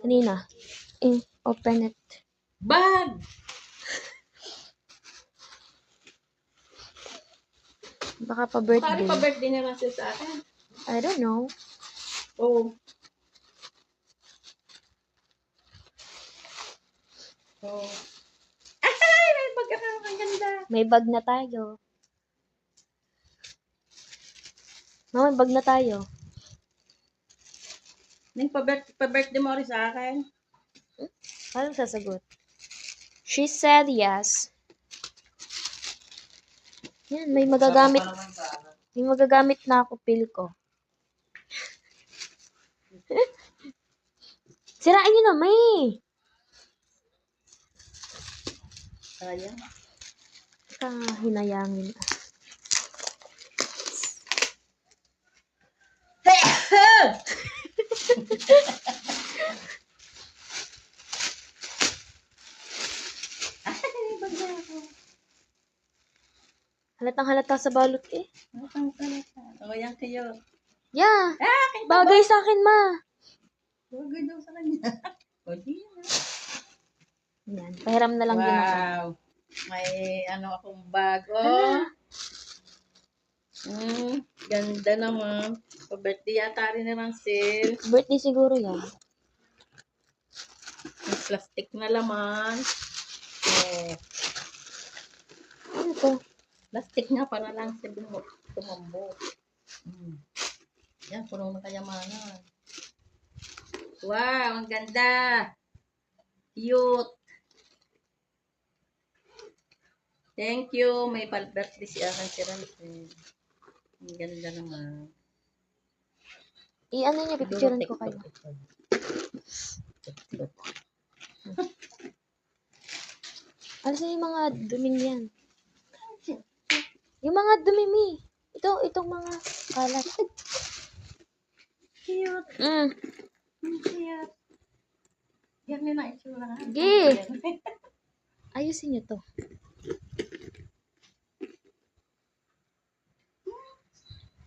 Kanina. Open it. Bag! Baka pa Bakit birthday. pa birthday na lang siya sa akin? I don't know. Oo. Oh. Ay, may bag ka ang ganda. May bag na tayo. Mama, may bag na tayo. Nang pa-birthday mo rin sa akin. Paano sasagot? She said yes. Yan, may magagamit. May magagamit na ako, feel ko. Sirain nyo na, may. Sayang. Hinayangin. Ay, bag na ako. Halatang halata sa balot eh. Oh, yan kayo. Yeah. Ah, kayo Bagay sa akin, ma. bagay daw sa kanya. O, di yan. Yan. Pahiram na lang din ako. Wow. May ano akong bag. Hala. Ganda naman. Pa-birthday yata rin ni Rancel. Birthday siguro yan. May plastic na laman. Oh, Ano to? plastic nga para lang sa tumambo. Yan, puno ng kayamanan. Wow, ang ganda. Cute. Thank you. May birthday si akin si Rancel. Ang ganda naman. I-ano niya, pipicturean ko kayo. Alisin yung mga duming yan. Yung mga dumi, mi. Itong mga kalat. Cute. Cute. Yan na itsura. Sige. Ayusin niyo to.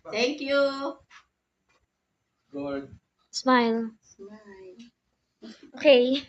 Thank you. Good. Smile. Smile. Okay.